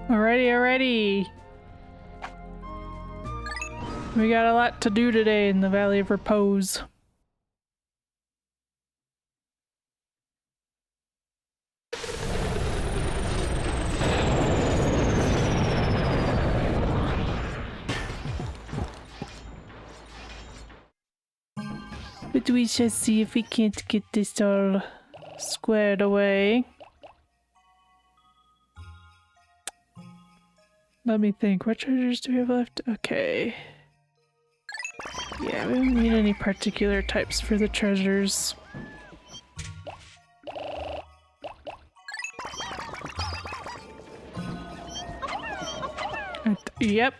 Alrighty. We got a lot to do today in the Valley of Repose. But we shall see if we can't get this all squared away. Let me think, what treasures do we have left? Okay. Yeah, we don't need any particular types for the treasures. Yep.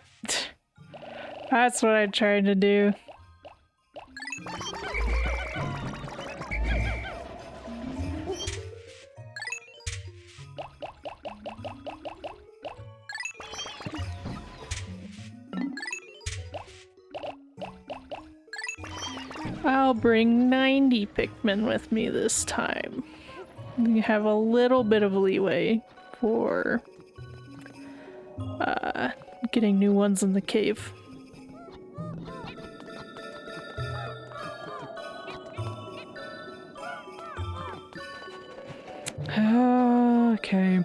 That's what I tried to do. I'll bring 90 Pikmin with me this time. We have a little bit of leeway for getting new ones in the cave. Okay.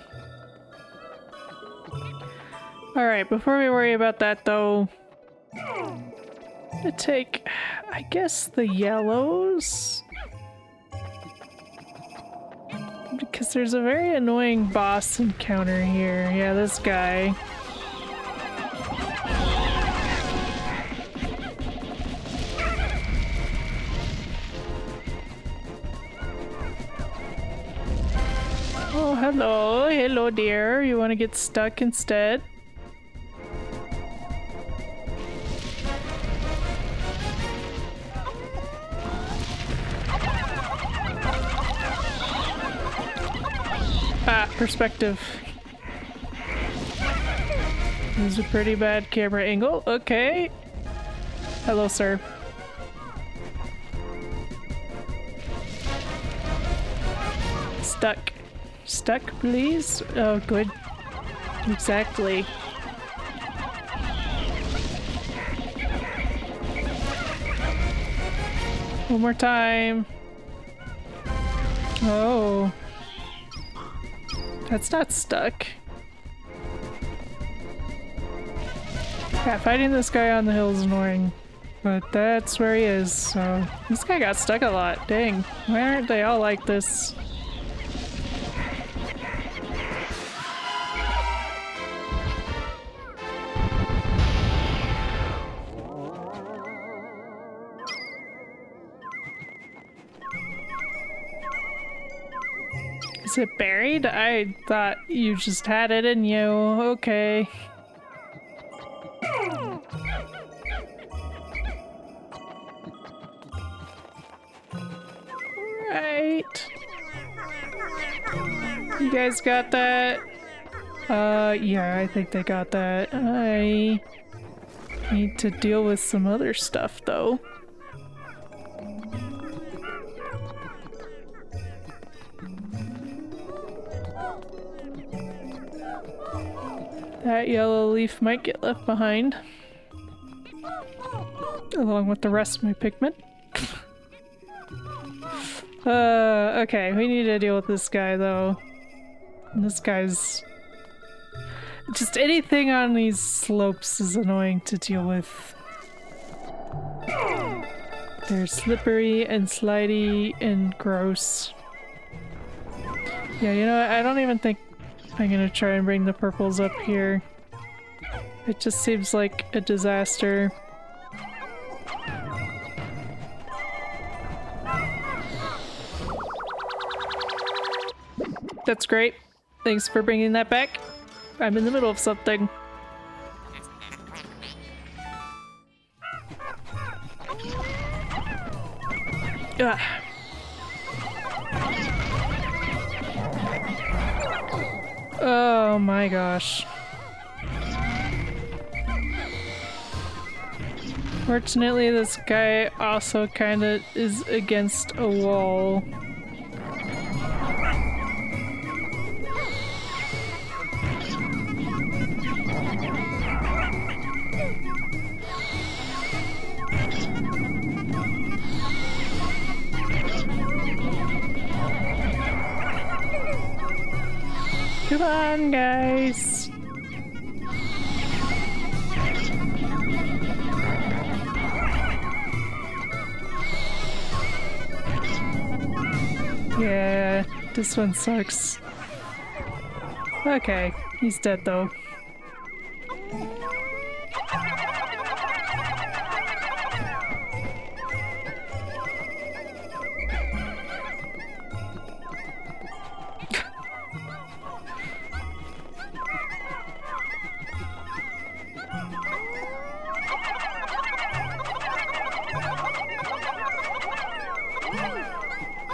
Alright, before we worry about that though, to take, I guess, the yellows? Because there's a very annoying boss encounter here. Yeah, this guy. Oh, hello. Hello, dear. You want to get stuck instead? Perspective. This is a pretty bad camera angle. Okay. Hello, sir. Stuck. Stuck, please? Oh, good. Exactly. One more time. Oh. That's not stuck. Yeah, fighting this guy on the hill is annoying. But that's where he is, so... This guy got stuck a lot. Dang. Why aren't they all like this? Is it buried? I thought you just had it in you. Okay. Right. You guys got that? Yeah, I think they got that. I need to deal with some other stuff, though. That yellow leaf might get left behind. Along with the rest of my Pikmin. Okay, we need to deal with this guy though. And this guy's... Just anything on these slopes is annoying to deal with. They're slippery and slidey and gross. Yeah, you know what? I don't even think I'm gonna try and bring the purples up here. It just seems like a disaster. That's great. Thanks for bringing that back. I'm in the middle of something. Ugh. Oh my gosh. Fortunately, this guy also kinda is against a wall. Come on, guys. Yeah, this one sucks. Okay, he's dead though.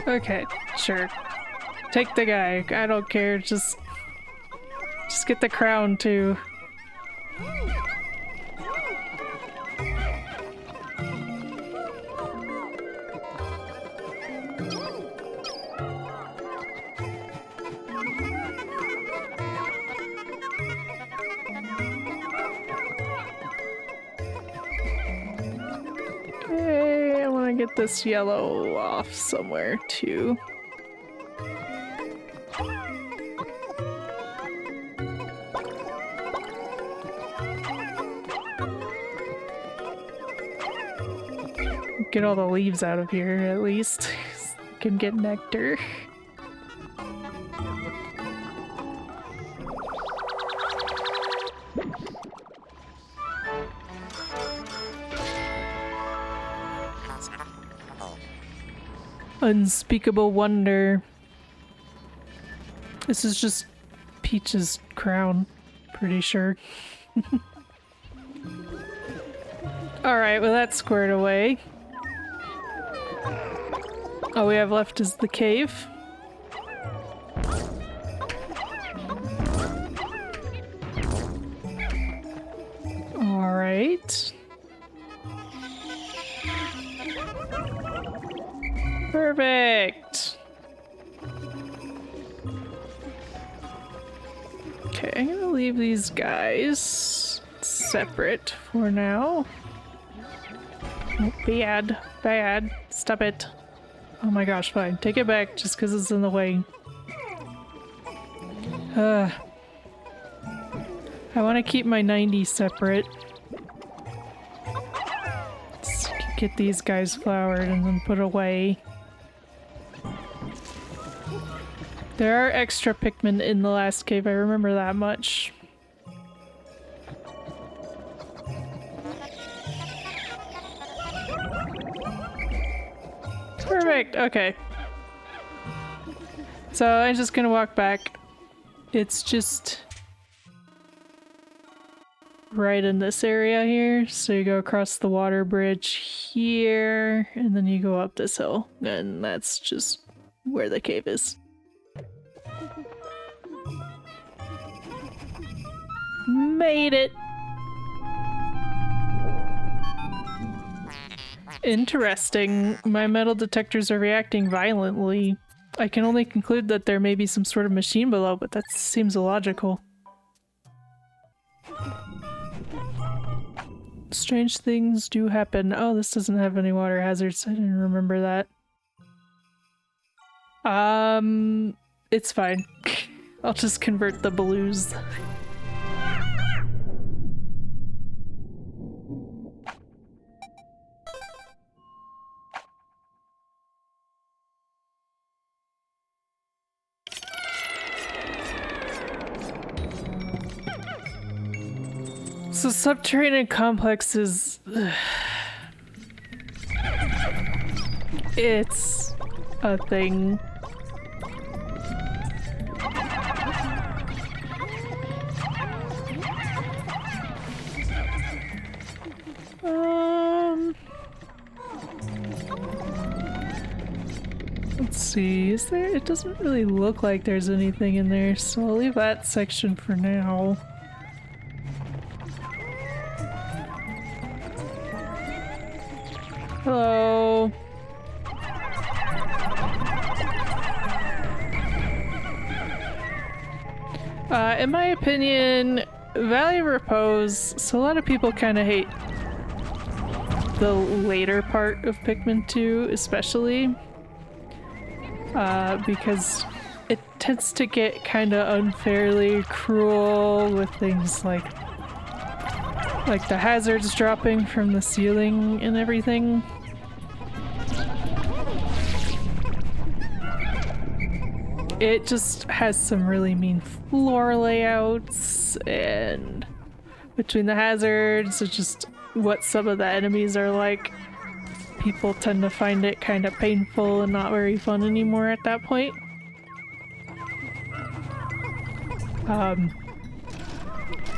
Okay, sure. Take the guy. I don't care. Just get the crown too. Okay, I want to get this yellow off somewhere too. Get all the leaves out of here, at least. Can get nectar. Unspeakable wonder. This is just Peach's crown, pretty sure. Alright, well that's squared away. All we have left is the cave. Alright. Perfect! Okay, I'm gonna leave these guys separate for now. Oh, bad. Bad. Stop it. Oh my gosh, fine. Take it back just because it's in the way. I want to keep my 90 separate. Let's get these guys flowered and then put away. There are extra Pikmin in the last cave, I remember that much. Perfect, okay. So I'm just gonna walk back. It's just right in this area here. So you go across the water bridge here, and then you go up this hill. And that's just where the cave is. Made it! Interesting. My metal detectors are reacting violently. I can only conclude that there may be some sort of machine below, but that seems illogical. Strange things do happen. Oh, this doesn't have any water hazards. I didn't remember that. It's fine. I'll just convert the blues. So Subterranean Complex is... it's a thing. Let's see, is there? It doesn't really look like there's anything in there, so I'll leave that section for now. Hello. In my opinion, Valley of Repose, so a lot of people kind of hate the later part of Pikmin 2, especially. Because it tends to get kind of unfairly cruel with things like the hazards dropping from the ceiling and everything. It just has some really mean floor layouts, and between the hazards, it's just what some of the enemies are like. People tend to find it kind of painful and not very fun anymore at that point.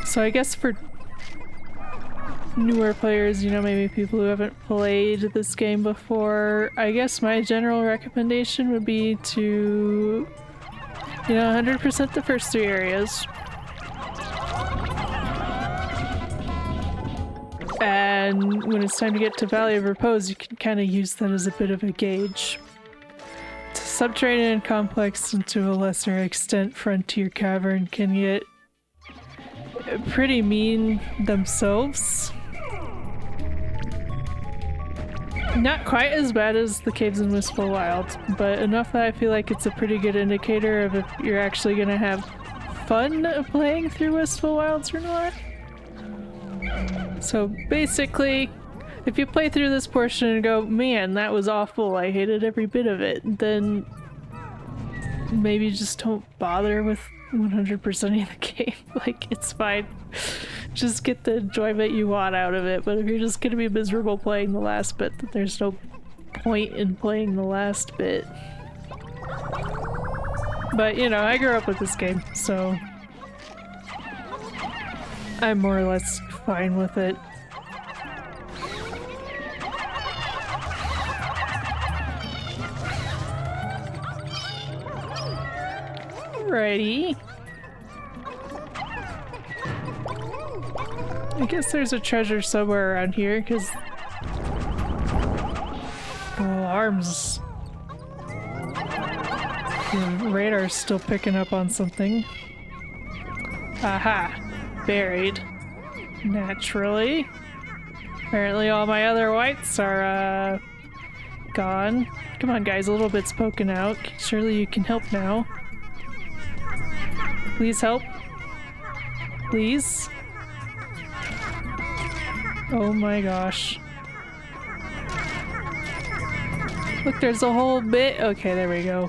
So I guess for newer players, you know, maybe people who haven't played this game before, I guess my general recommendation would be to, you know, 100% the first 3 areas. And when it's time to get to Valley of Repose, you can kind of use that as a bit of a gauge. Subterranean Complex, and to a lesser extent Frontier Cavern, can get pretty mean themselves. Not quite as bad as the caves in Wistful Wilds, but enough that I feel like it's a pretty good indicator of if you're actually gonna have fun playing through Wistful Wilds or not. So basically, if you play through this portion and go, man, that was awful, I hated every bit of it, then maybe just don't bother with 100%ing the game. Like, it's fine. Just get the enjoyment you want out of it, but if you're just gonna be miserable playing the last bit, then there's no point in playing the last bit. But, you know, I grew up with this game, so I'm more or less fine with it. Alrighty. I guess there's a treasure somewhere around here, because alarms. The radar's still picking up on something. Aha! Buried. Naturally. Apparently all my other whites are, gone. Come on guys, a little bit's poking out. Surely you can help now. Please help. Please. Oh my gosh. Look, there's a whole bit. Okay, there we go.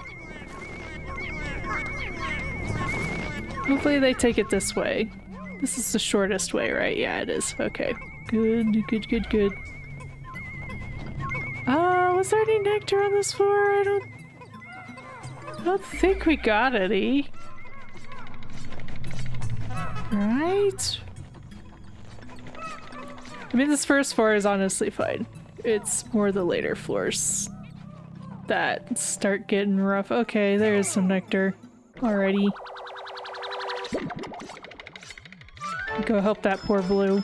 Hopefully they take it this way. This is the shortest way, right? Yeah, it is. Okay. Good, good, good, good. Was there any nectar on this floor? I don't think we got any. Right? I mean, this first floor is honestly fine. It's more the later floors that start getting rough. Okay, there is some nectar already. Go help that poor blue.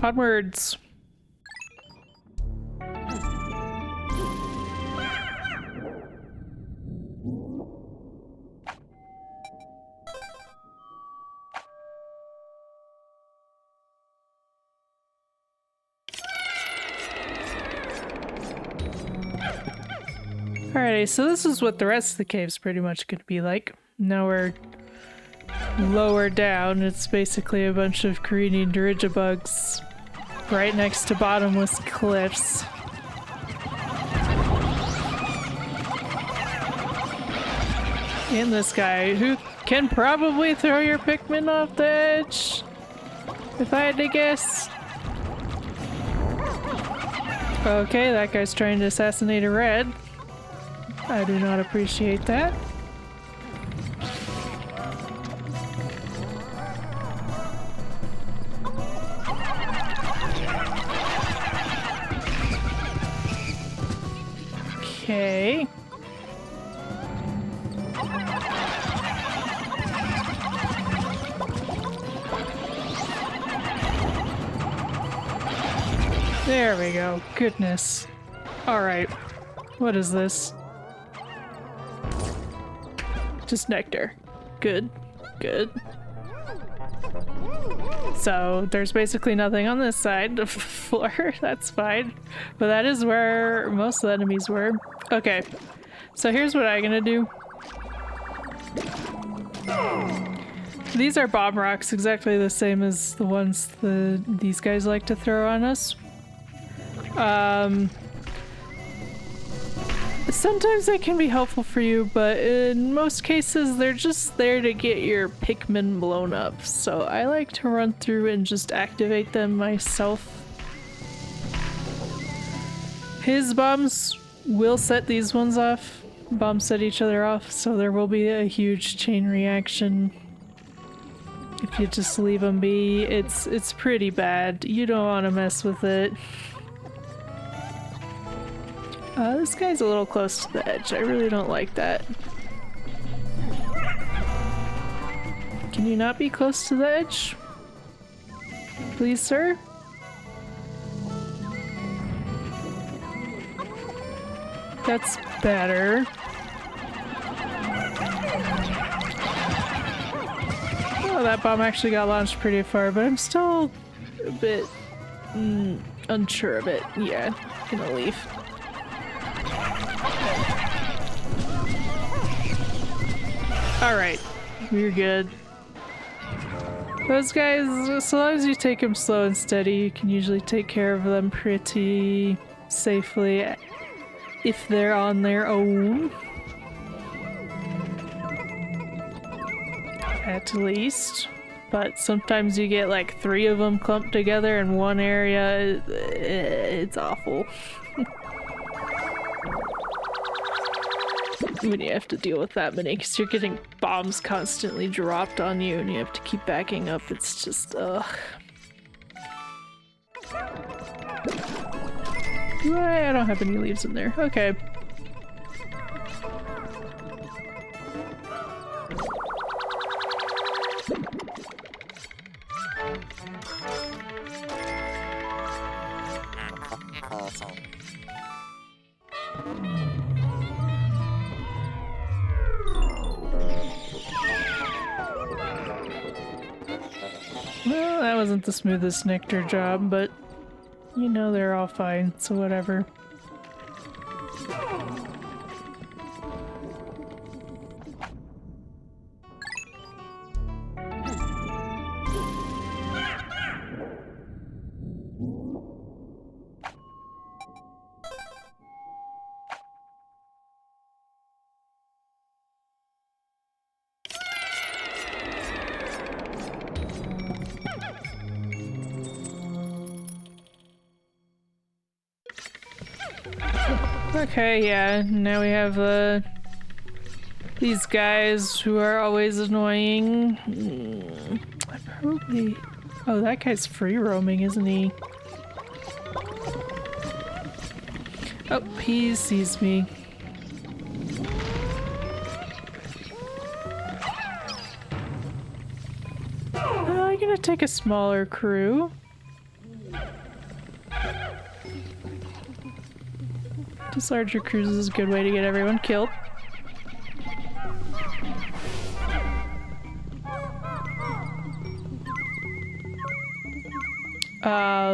Onwards. Alrighty, so this is what the rest of the cave's pretty much gonna be like. Now we're lower down. It's basically a bunch of careening dirigibugs right next to bottomless cliffs. And this guy who can probably throw your Pikmin off the edge, if I had to guess. Okay, that guy's trying to assassinate a red. I do not appreciate that. Okay. There we go. Goodness. Alright. What is this? Just nectar. Good. Good. So there's basically nothing on this side of the floor. That's fine. But that is where most of the enemies were. Okay. So here's what I'm gonna do. These are bomb rocks, exactly the same as the ones these guys like to throw on us. Sometimes they can be helpful for you, but in most cases they're just there to get your Pikmin blown up. So I like to run through and just activate them myself. His bombs will set these ones off. Bombs set each other off, so there will be a huge chain reaction. If you just leave them be, it's pretty bad. You don't want to mess with it. This guy's a little close to the edge. I really don't like that. Can you not be close to the edge? Please, sir? That's better. Oh, that bomb actually got launched pretty far, but I'm still a bit unsure of it. Yeah, gonna leave. Alright, we're good. Those guys, as long as you take them slow and steady, you can usually take care of them pretty safely if they're on their own. At least. But sometimes you get like 3 of them clumped together in one area. It's awful. When you have to deal with that many, because you're getting bombs constantly dropped on you and you have to keep backing up. It's just, ugh. I don't have any leaves in there. Okay. Well, that wasn't the smoothest nectar job, but you know they're all fine, so whatever. Okay, yeah, now we have these guys who are always annoying. I probably... Oh, that guy's free roaming, isn't he? Oh, he sees me. I'm gonna take a smaller crew. Just larger cruises is a good way to get everyone killed.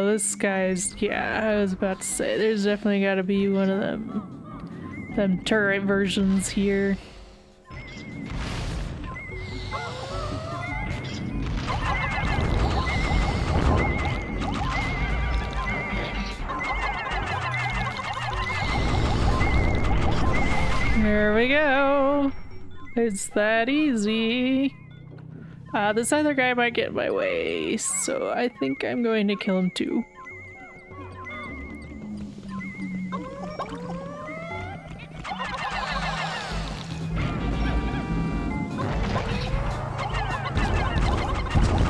This guy's... yeah, I was about to say, there's definitely gotta be one of them turret versions here. There we go. It's that easy. This other guy might get in my way, so I think I'm going to kill him too.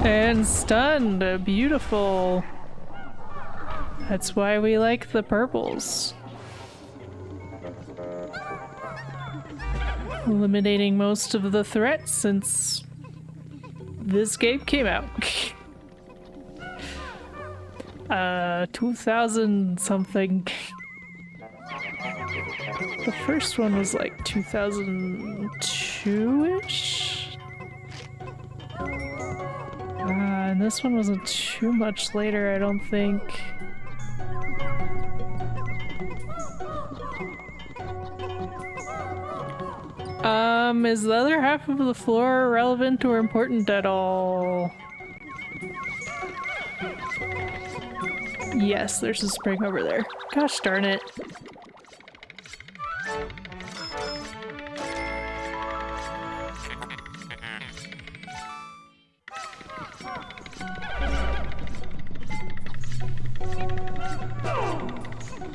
And stunned. Beautiful. That's why we like the purples. Eliminating most of the threats since this game came out. 2000 something. The first one was like 2002-ish? And this one wasn't too much later, I don't think. Is the other half of the floor relevant or important at all? Yes, there's a spring over there. Gosh darn it.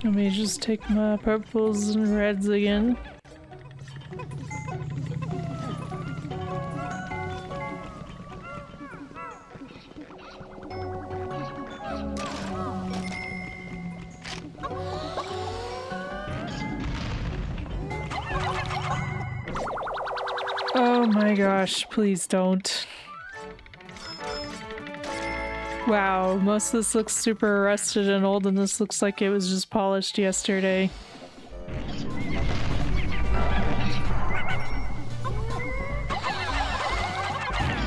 Let me just take my purples and reds again. Oh my gosh, please don't. Wow, most of this looks super rusted and old, and this looks like it was just polished yesterday.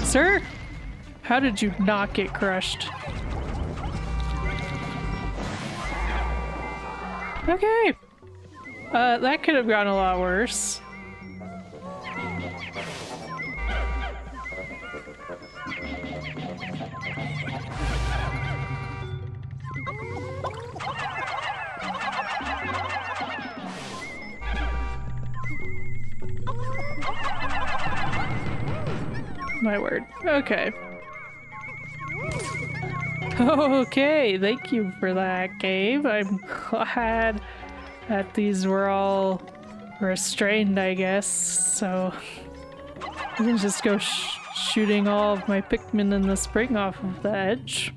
Sir? How did you not get crushed? Okay. That could have gone a lot worse. My word. Okay. Okay, thank you for that, Gabe. I'm glad that these were all restrained, I guess, so I can just go shooting all of my Pikmin in the spring off of the edge.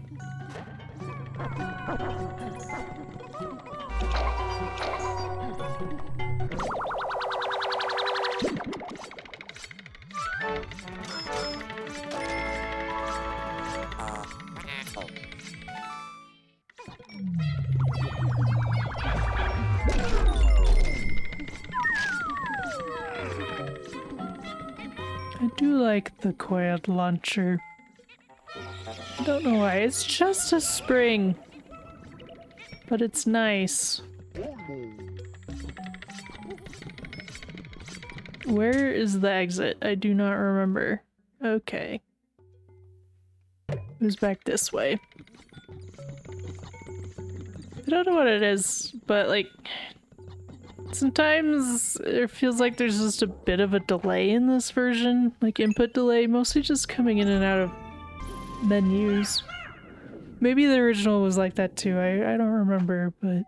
I do like the quail launcher. I don't know why, it's just a spring. But it's nice. Where is the exit? I do not remember. Okay. It was back this way. I don't know what it is, but like sometimes it feels like there's just a bit of a delay in this version, like input delay, mostly just coming in and out of menus. Maybe the original was like that too, I don't remember, but...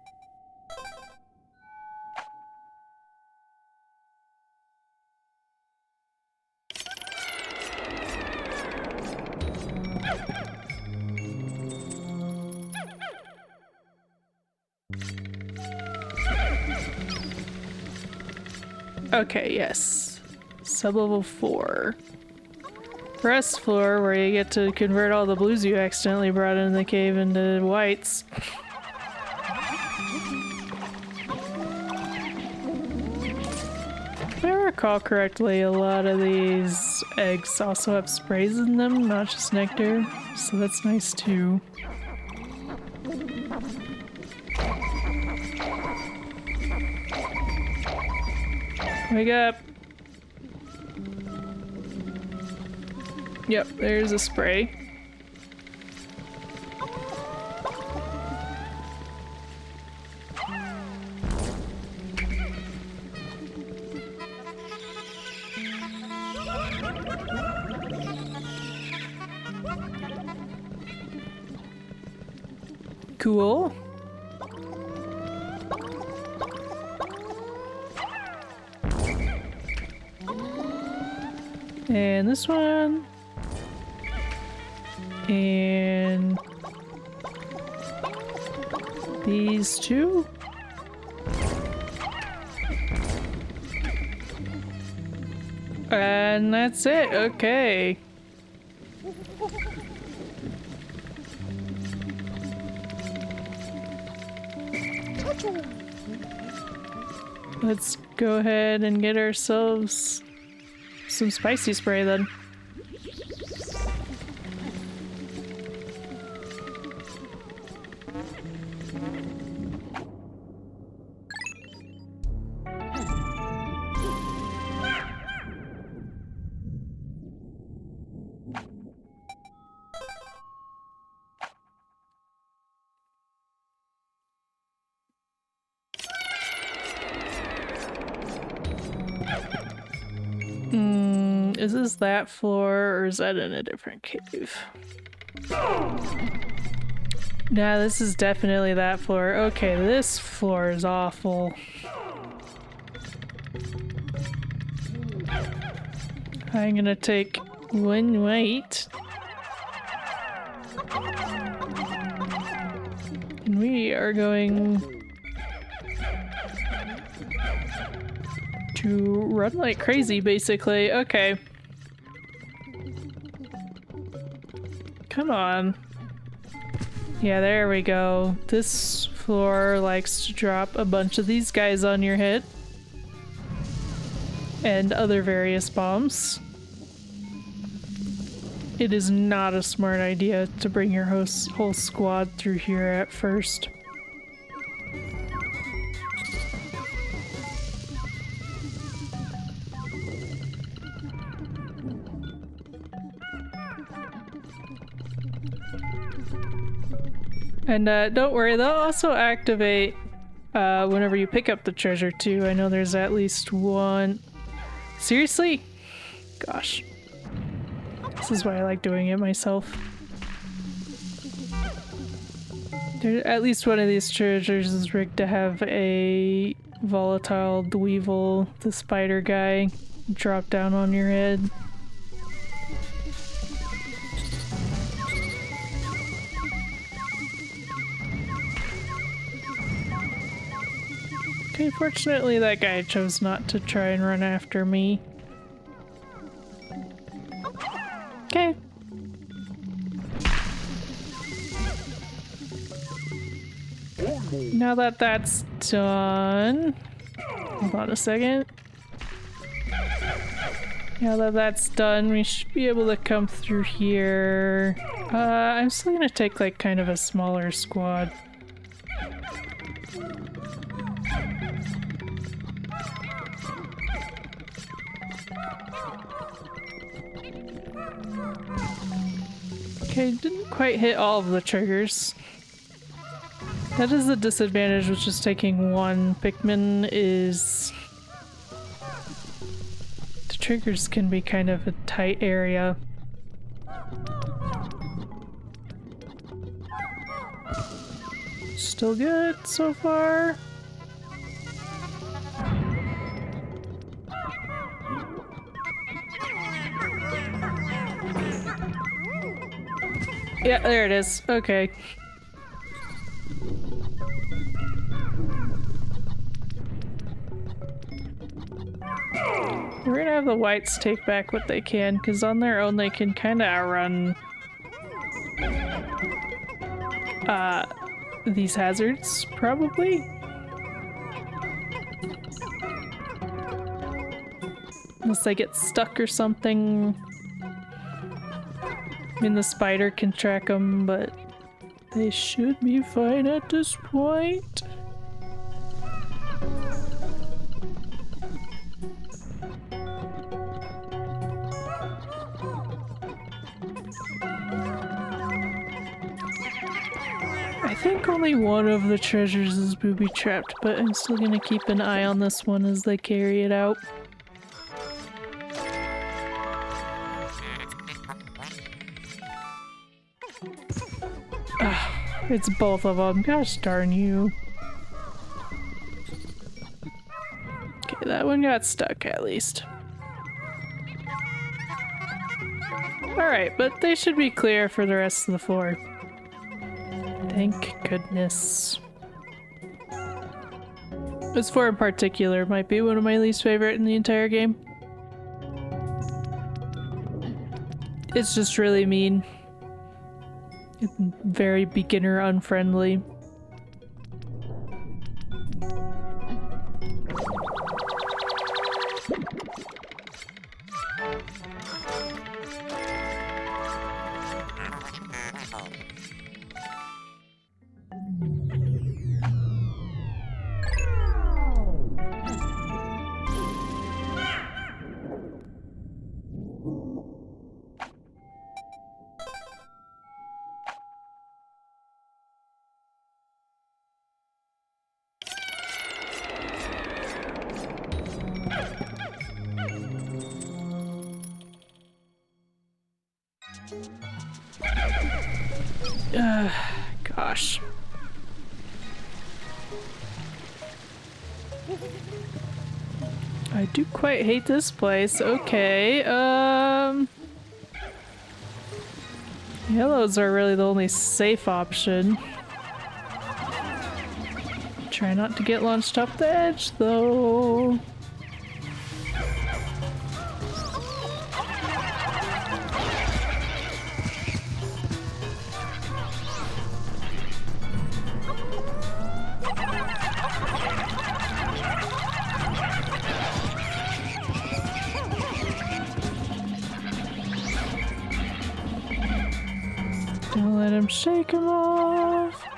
Okay, yes. Sublevel 4. Rest floor, where you get to convert all the blues you accidentally brought in the cave into whites. If I recall correctly, a lot of these eggs also have sprays in them, not just nectar, so that's nice too. Wake up! Yep, there's a spray. Cool. And this one. And these two. And that's it. Okay. Let's go ahead and get ourselves some spicy spray then. Is this that floor or is that in a different cave? Nah, this is definitely that floor. Okay, this floor is awful. I'm gonna take one wait. And we are going to run like crazy, basically. Okay. Come on. Yeah, there we go. This floor likes to drop a bunch of these guys on your head. And other various bombs. It is not a smart idea to bring your whole squad through here at first. And don't worry, they'll also activate whenever you pick up the treasure too. I know there's at least one. Seriously? Gosh. This is why I like doing it myself. At least one of these treasures is rigged to have a volatile dweevil, the spider guy, drop down on your head. Okay, fortunately that guy chose not to try and run after me. Okay. Now that that's done... Hold on a second. Now that that's done, we should be able to come through here. I'm still gonna take like kind of a smaller squad. Okay, didn't quite hit all of the triggers. That is the disadvantage with just taking one Pikmin is... The triggers can be kind of a tight area. Still good so far. Yeah, there it is. Okay. We're gonna have the whites take back what they can, because on their own they can kind of outrun these hazards, probably. Unless they get stuck or something. I mean, the spider can track them, but they should be fine at this point. I think only one of the treasures is booby-trapped, but I'm still gonna keep an eye on this one as they carry it out. It's both of them. Gosh darn you. Okay, that one got stuck at least. Alright, but they should be clear for the rest of the floor. Thank goodness. This floor in particular might be one of my least favorite in the entire game. It's just really mean. It's very beginner unfriendly. Gosh. I do quite hate this place. Okay, yellows are really the only safe option. Try not to get launched off the edge, though. Don't let him shake him off.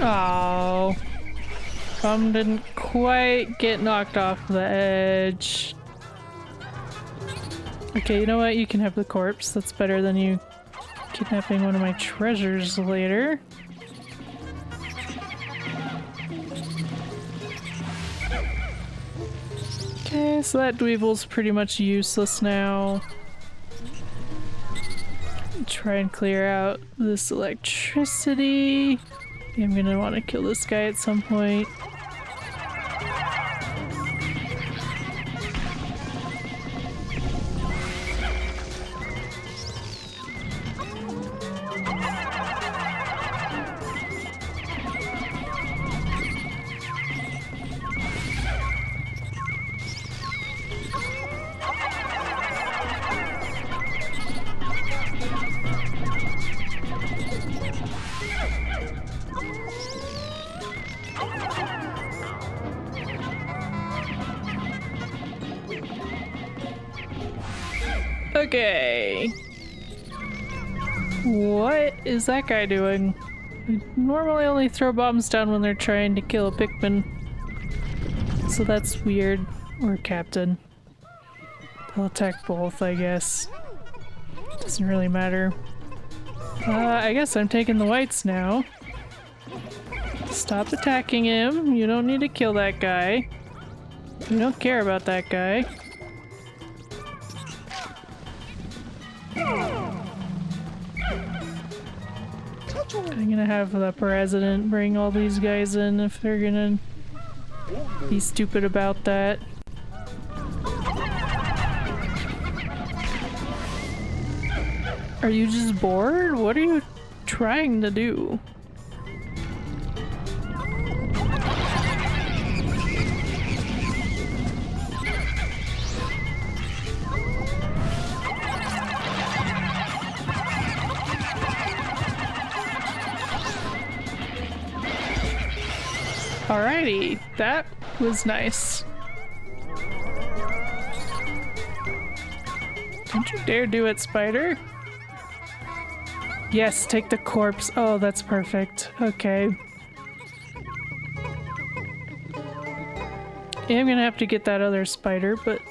Oh, Bum didn't quite get knocked off the edge. Okay, you know what? You can have the corpse. That's better than you kidnapping one of my treasures later. Okay, so that dweeble's pretty much useless now. Try and clear out this electricity. I'm gonna want to kill this guy at some point. Okay. What is that guy doing? I normally only throw bombs down when they're trying to kill a Pikmin. So that's weird. Or Captain. They'll attack both, I guess. Doesn't really matter. I guess I'm taking the whites now. Stop attacking him. You don't need to kill that guy. We don't care about that guy. I'm gonna have the president bring all these guys in if they're gonna be stupid about that. Are you just bored? What are you trying to do? Alrighty, that was nice. Don't you dare do it, Spider. Yes, take the corpse. Oh, that's perfect. Okay. Yeah, I'm gonna have to get that other spider, but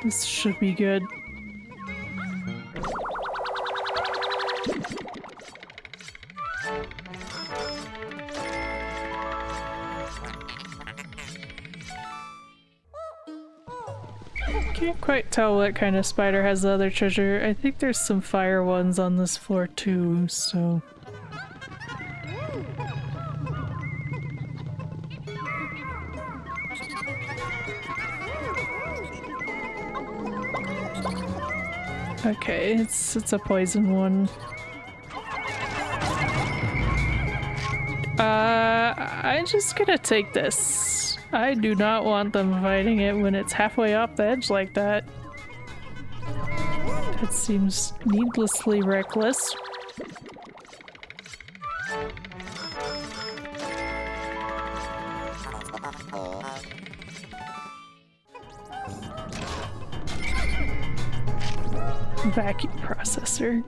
this should be good. Can't quite tell what kind of spider has the other treasure. I think there's some fire ones on this floor too, so... Okay, it's a poison one. I'm just gonna take this. I do not want them fighting it when it's halfway off the edge like that. That seems needlessly reckless. Vacuum processor.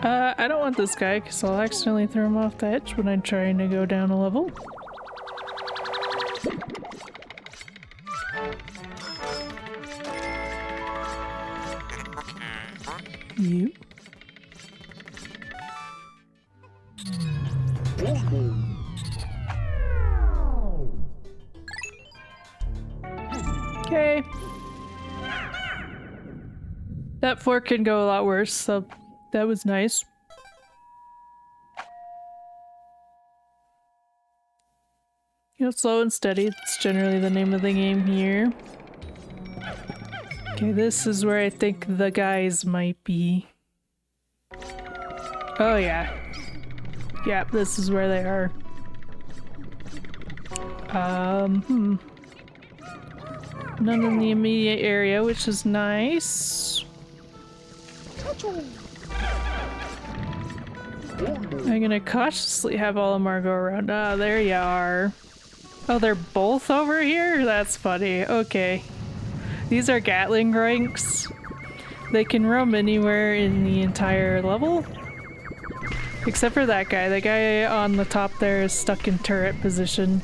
I don't want this guy because I'll accidentally throw him off the edge when I'm trying to go down a level. you. Okay. That floor can go a lot worse, so that was nice. You know, slow and steady, that's generally the name of the game here. Okay, this is where I think the guys might be. Oh yeah. Yeah, this is where they are. None in the immediate area, which is nice. I'm gonna cautiously have all of Mar go around. Ah, there you are. Oh, they're both over here? That's funny. Okay. These are Gatling ranks. They can roam anywhere in the entire level. Except for that guy. The guy on the top there is stuck in turret position.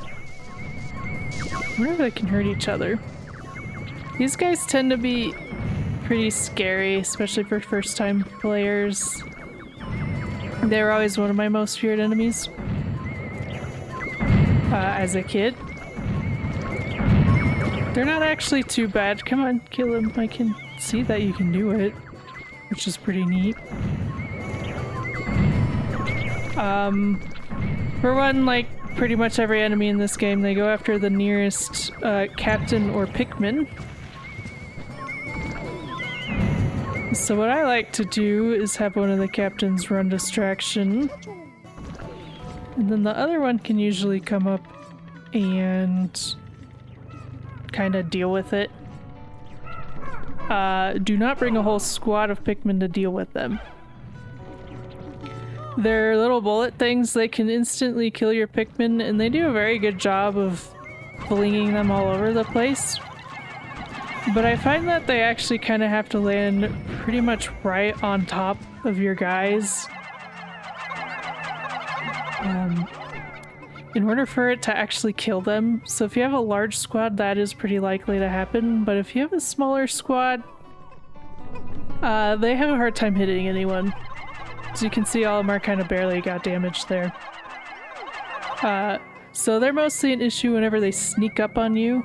I wonder if they can hurt each other. These guys tend to be pretty scary, especially for first-time players. They were always one of my most feared enemies. As a kid. They're not actually too bad. Come on, kill him. I can see that you can do it, which is pretty neat. For one, like pretty much every enemy in this game, they go after the nearest captain or Pikmin. So what I like to do is have one of the captains run distraction. And then the other one can usually come up and kind of deal with it. Do not bring a whole squad of Pikmin to deal with them. They're little bullet things, they can instantly kill your Pikmin, and they do a very good job of flinging them all over the place. But I find that they actually kind of have to land pretty much right on top of your guys. In order for it to actually kill them. So if you have a large squad, that is pretty likely to happen, but if you have a smaller squad, they have a hard time hitting anyone. As you can see, all of them are kind of barely got damaged there. So they're mostly an issue whenever they sneak up on you.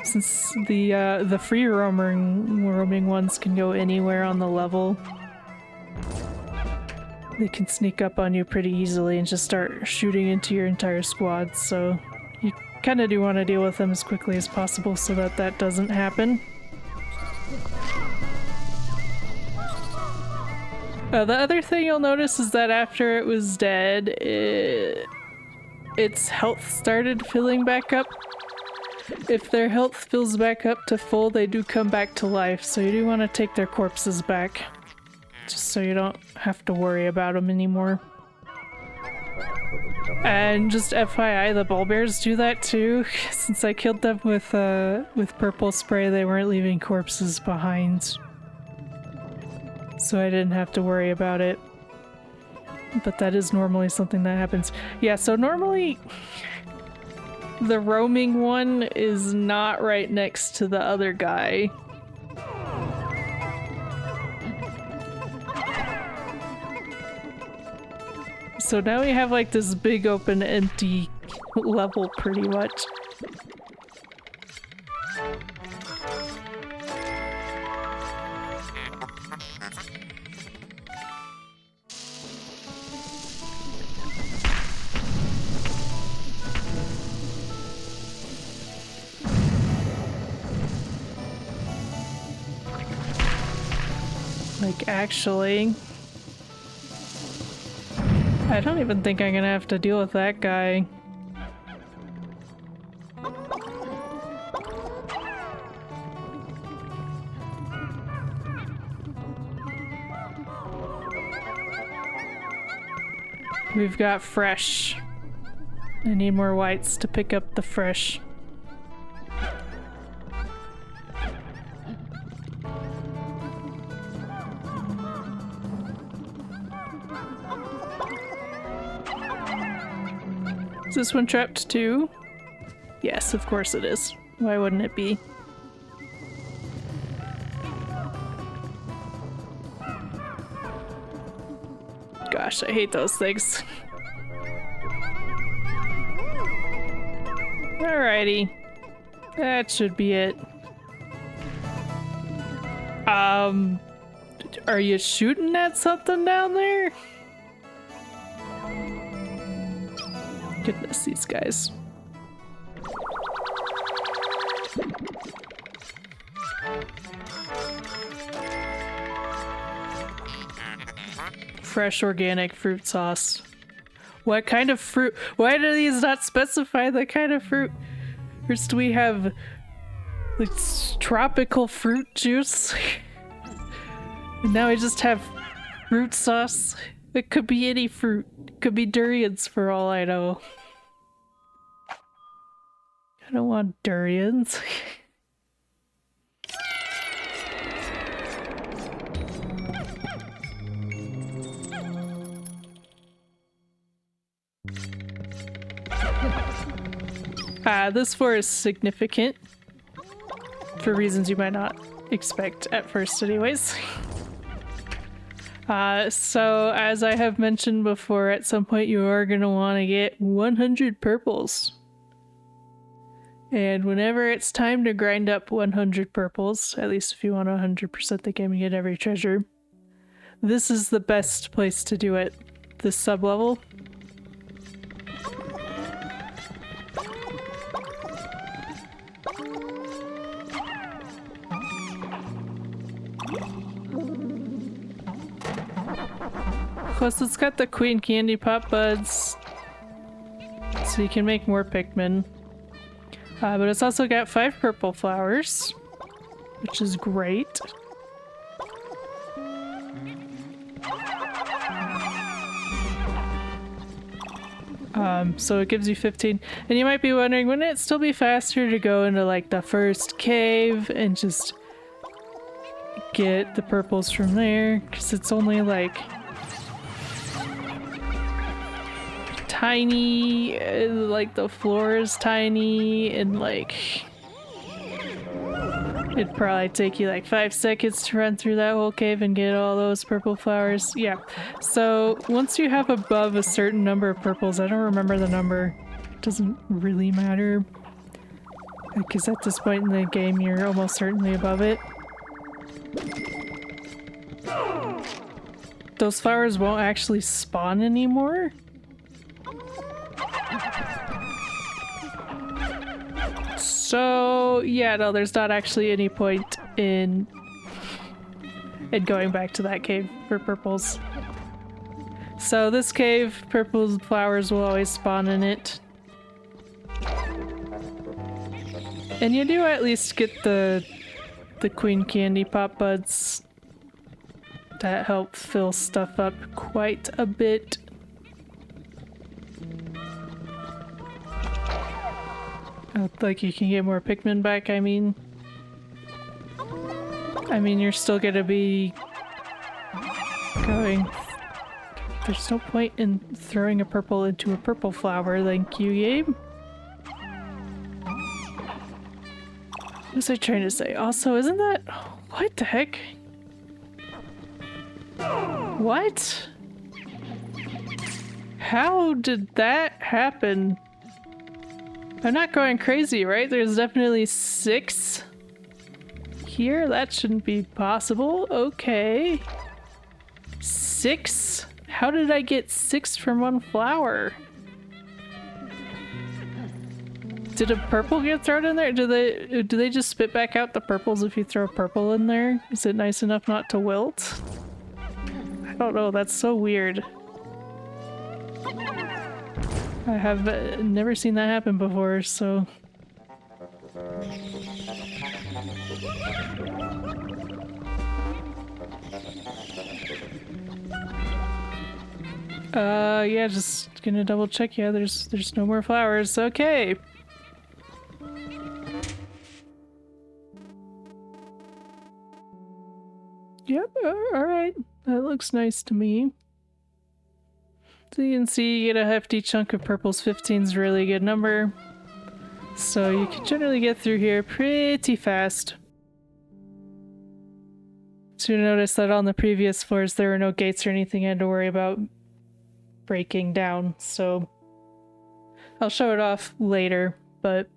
Since the free roaming ones can go anywhere on the level, they can sneak up on you pretty easily and just start shooting into your entire squad, so you kind of do want to deal with them as quickly as possible so that that doesn't happen. The other thing you'll notice is that after it was dead, its health started filling back up. If their health fills back up to full, they do come back to life, so you do want to take their corpses back. Just so you don't have to worry about them anymore. And just FYI, the ball bears do that too. Since I killed them with purple spray, they weren't leaving corpses behind. So I didn't have to worry about it. But that is normally something that happens. Yeah, so normally the roaming one is not right next to the other guy. So now we have like this big open empty level pretty much. Like actually, I don't even think I'm gonna have to deal with that guy. We've got fresh. I need more whites to pick up the fresh. Is this one trapped too? Yes, of course it is. Why wouldn't it be? Gosh, I hate those things. Alrighty. That should be it. Are you shooting at something down there? Goodness, these guys. Fresh organic fruit sauce. What kind of fruit? Why do these not specify the kind of fruit? First do we have like tropical fruit juice? And now we just have fruit sauce. It could be any fruit. It could be durians for all I know. I don't want durians. This floor is significant for reasons you might not expect at first anyways. So as I have mentioned before, at some point you are going to want to get 100 purples. And whenever it's time to grind up 100 purples, at least if you want to 100% the game and get every treasure, this is the best place to do it. This sub-level. Plus it's got the Queen Candy Pop Buds, so you can make more Pikmin. But it's also got 5 purple flowers, which is great. So it gives you 15. And you might be wondering, wouldn't it still be faster to go into like the first cave and just get the purples from there? Because it's only like tiny, like the floor is tiny, and like it'd probably take you like 5 seconds to run through that whole cave and get all those purple flowers. Yeah, so once you have above a certain number of purples, I don't remember the number, it doesn't really matter, because at this point in the game you're almost certainly above it. Those flowers won't actually spawn anymore. So yeah, no, there's not actually any point in going back to that cave for purples. So this cave, purple flowers will always spawn in it. And you do at least get the Queen Candy Pop Buds that help fill stuff up quite a bit. Like you can get more Pikmin back, I mean you're still gonna be going. There's no point in throwing a purple into a purple flower, thank you, game. What was I trying to say? Also, isn't that... What the heck? What? How did that happen? I'm not going crazy, right? There's definitely 6 here. That shouldn't be possible. Okay. 6? How did I get 6 from one flower? Did a purple get thrown in there? Do they just spit back out the purples if you throw a purple in there? Is it nice enough not to wilt? I don't know. That's so weird. I have never seen that happen before, so... yeah, just gonna double check. Yeah, there's no more flowers. Okay. Yep, alright. That looks nice to me. So you can see you get a hefty chunk of purples. 15's a really good number. So you can generally get through here pretty fast. So you notice that on the previous floors there were no gates or anything I had to worry about breaking down, so I'll show it off later, but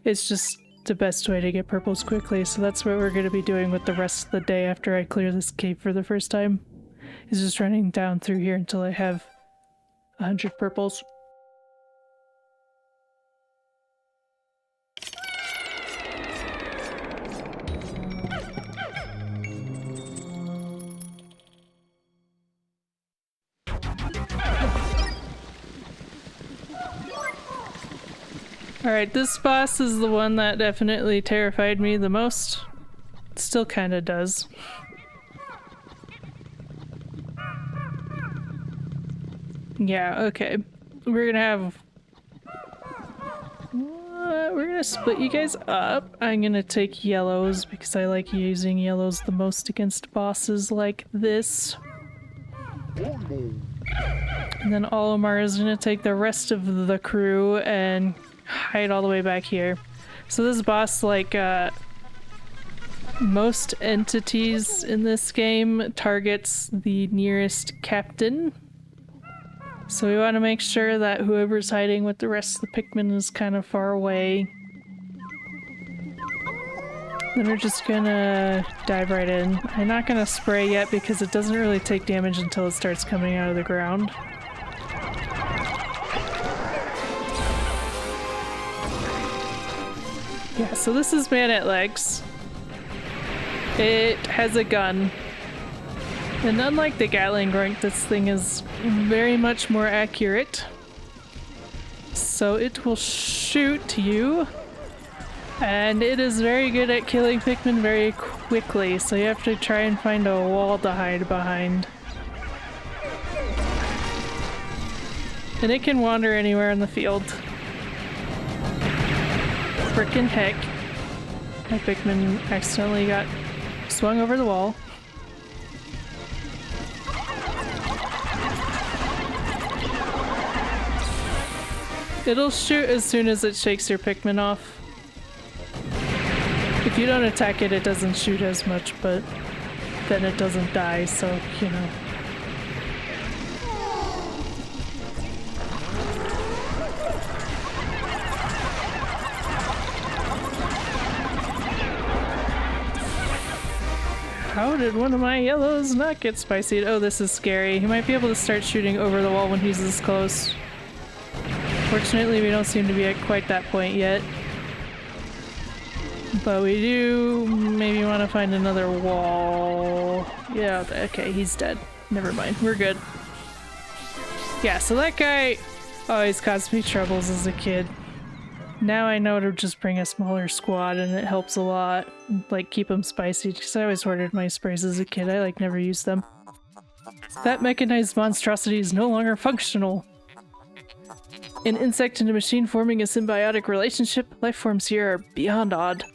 it's just the best way to get purples quickly, so that's what we're going to be doing with the rest of the day after I clear this cave for the first time, is just running down through here until I have 100 purples. Alright, this boss is the one that definitely terrified me the most. It still kinda does. Yeah, okay. We're gonna split you guys up. I'm gonna take yellows because I like using yellows the most against bosses like this. And then Olimar is gonna take the rest of the crew and hide all the way back here. So this boss, like most entities in this game, targets the nearest captain. So we want to make sure that whoever's hiding with the rest of the Pikmin is kind of far away. Then we're just gonna dive right in. I'm not gonna spray yet because it doesn't really take damage until it starts coming out of the ground. Yeah, so this is Man at Legs. It has a gun. And unlike the Gatling Grunt, this thing is very much more accurate. So it will shoot you. And it is very good at killing Pikmin very quickly, so you have to try and find a wall to hide behind. And it can wander anywhere in the field. Frickin' heck. My Pikmin accidentally got swung over the wall. It'll shoot as soon as it shakes your Pikmin off. If you don't attack it, it doesn't shoot as much, but then it doesn't die, so, you know. How did one of my yellows not get spicy? Oh, this is scary. He might be able to start shooting over the wall when he's this close. Fortunately, we don't seem to be at quite that point yet. But we do maybe want to find another wall. Yeah, okay, he's dead. Never mind, we're good. Yeah, so that guy always caused me troubles as a kid. Now I know to just bring a smaller squad and it helps a lot. Like, keep them spicy, because I always hoarded my sprays as a kid. I, like, never used them. That mechanized monstrosity is no longer functional. An insect and a machine forming a symbiotic relationship, life forms here are beyond odd.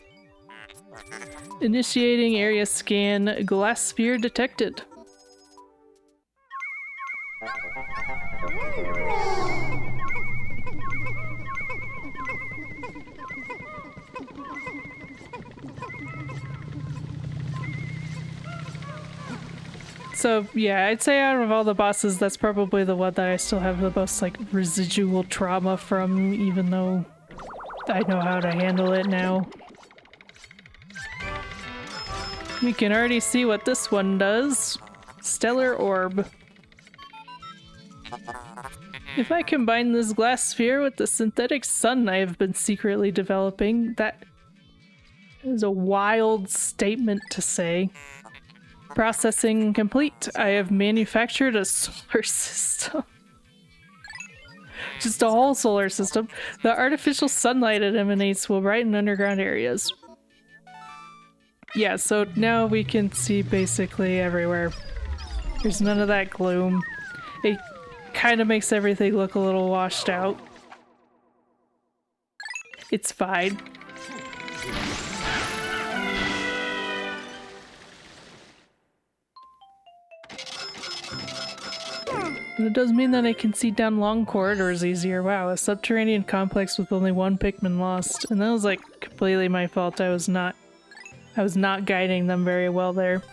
Initiating area scan, glass sphere detected. So yeah, I'd say out of all the bosses, that's probably the one that I still have the most like residual trauma from, even though I know how to handle it now. We can already see what this one does. Stellar Orb. If I combine this glass sphere with the synthetic sun I have been secretly developing, that is a wild statement to say. Processing complete. I have manufactured a solar system. Just a whole solar system. The artificial sunlight it emanates will brighten underground areas. Yeah, so now we can see basically everywhere. There's none of that gloom. It kind of makes everything look a little washed out. It's fine. But it does mean that I can see down long corridors easier. Wow, a subterranean complex with only one Pikmin lost. And that was like completely my fault. I was not guiding them very well there.